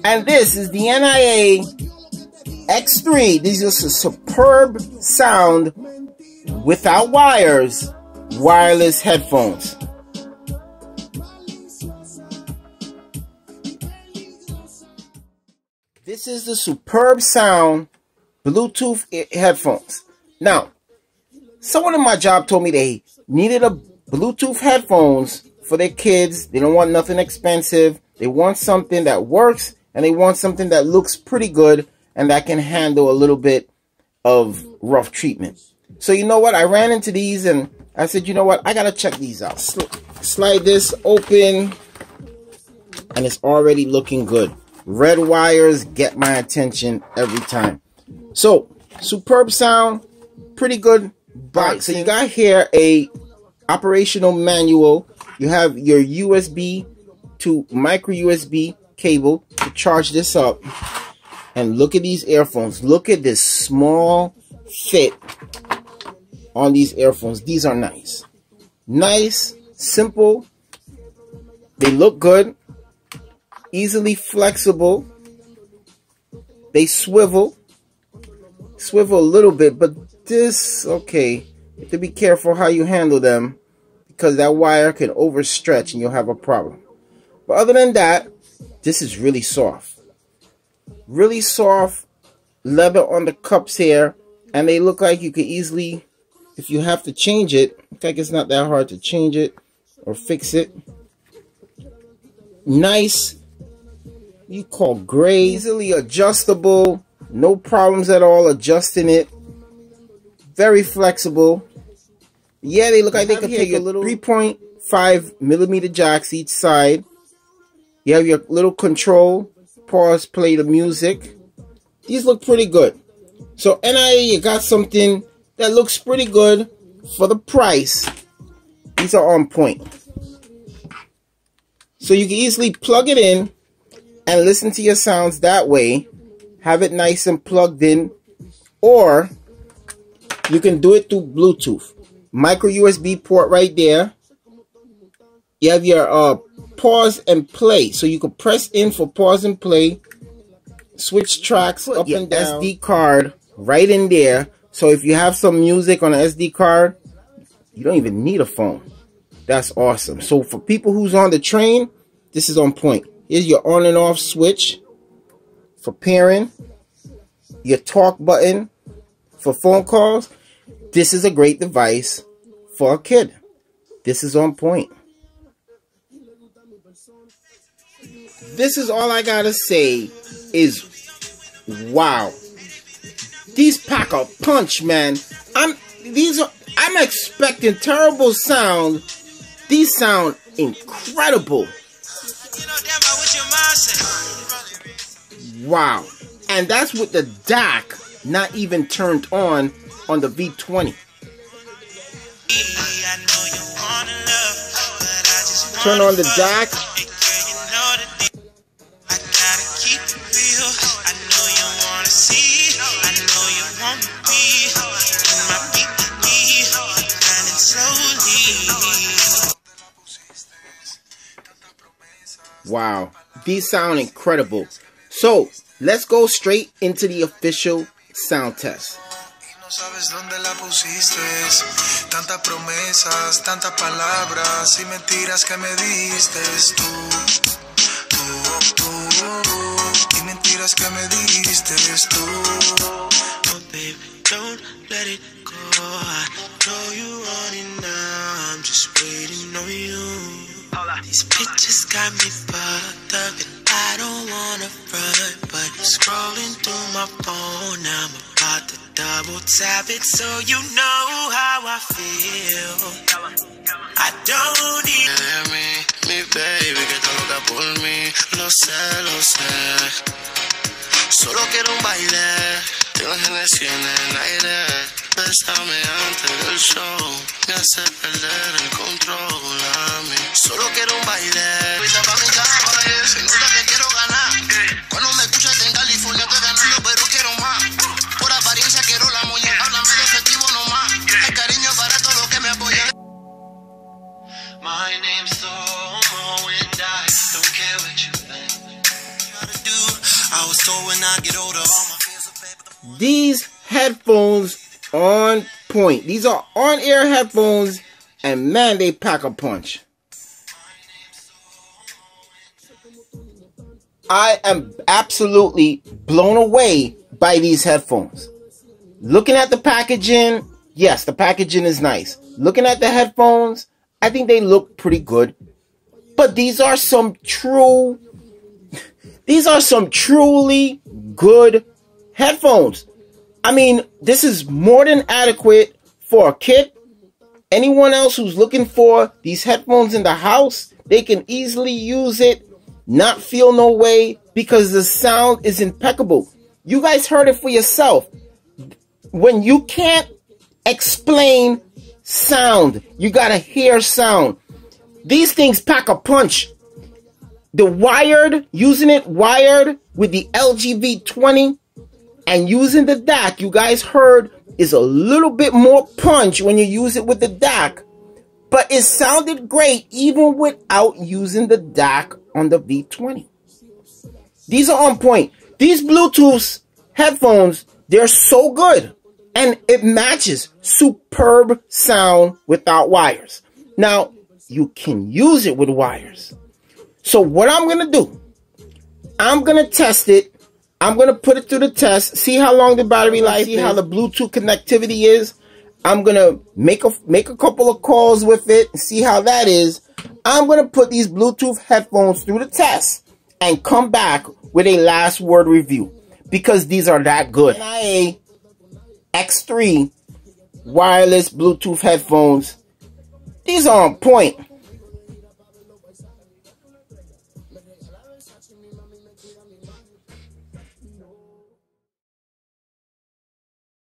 And this is the NIA X3. These are superb sound without wires, wireless headphones. This is the superb sound Bluetooth headphones. Now, someone in my job told me they needed a Bluetooth headphones for their kids. They don't want nothing expensive. They want something that works, and they want something that looks pretty good and that can handle a little bit of rough treatment. So you know what? I ran into these and I said, you know what? I gotta check these out. Slide this open and it's already looking good. Red wires get my attention every time. So, superb sound, pretty good box. So you got here a operational manual. You have your USB to micro USB cable to charge this up. And look at these earphones. Look at this small fit on these earphones. These are nice. Nice, simple. They look good. Easily flexible. They swivel a little bit, but this, okay, you have to be careful how you handle them because that wire can overstretch and you'll have a problem. But other than that, this is really soft. Really soft leather on the cups here, and they look like you could easily, if you have to change it, in fact it's not that hard to change it or fix it. Nice, you call gray, easily adjustable, no problems at all adjusting it. Very flexible. Yeah, they look like they could take a little 3.5 millimeter jacks each side. You have your little control, pause, play the music. These look pretty good. So NIA, you got something that looks pretty good for the price. These are on point. So you can easily plug it in and listen to your sounds that way. Have it nice and plugged in. Or you can do it through Bluetooth. Micro USB port right there. You have your pause and play. So you can press in for pause and play. Switch tracks up and down. SD card right in there. So if you have some music on an SD card, you don't even need a phone. That's awesome. So for people who's on the train, this is on point. Here's your on and off switch for pairing. Your talk button for phone calls. This is a great device for a kid. This is on point. This is all I gotta say is wow. These pack a punch, man. I'm expecting terrible sound. These sound incredible. Wow. And that's with the DAC not even turned on the V20. Turn on the DAC. Wow, these sound incredible. So, let's go straight into the official sound test. Sabes dónde la pusiste, tantas promesas, tantas palabras y mentiras que me diste tú, y mentiras que me diste tú. Oh baby, don't let it go. I know you want it now. I'm just waiting on you. These pictures got me fucked up and I don't wanna run, but scrolling through my phone, I'm about to double tap it so you know how I feel. I don't need mi baby que está loca por mí, lo sé. Solo quiero un baile, tengo Genesis en el aire. Bésame antes del show, me hace perder el control a mí. Solo quiero un baile, invita pa' mi cama, se nota que quiero ganar. Cuando me escuchas en California estoy ganando, pero quiero más. Por apariencia quiero la moña, háblame de efectivo nomás. El cariño para todos los que me apoyan. My name's Tomo and I don't care what you think. You gotta do I was told when I get older, all my fears will fade. These headphones on point. These are on-ear headphones, and man, they pack a punch. I am absolutely blown away by these headphones. Looking at the packaging, yes, the packaging is nice. Looking at the headphones, I think they look pretty good. But these are some truly good headphones. I mean, this is more than adequate for a kid. Anyone else who's looking for these headphones in the house, they can easily use it, not feel no way, because the sound is impeccable. You guys heard it for yourself. When you can't explain sound, you gotta hear sound. These things pack a punch. The wired, using it wired with the LGV20 and using the DAC, you guys heard, is a little bit more punch when you use it with the DAC. But it sounded great even without using the DAC on the V20. These are on point. These Bluetooth headphones, they're so good. And it matches superb sound without wires. Now, you can use it with wires. So what I'm going to do, I'm going to test it. I'm going to put it through the test, see how long the battery life is, see how the Bluetooth connectivity is. I'm going to make a couple of calls with it and see how that is. I'm going to put these Bluetooth headphones through the test and come back with a last word review, because these are that good. NIA X3 wireless Bluetooth headphones. These are on point.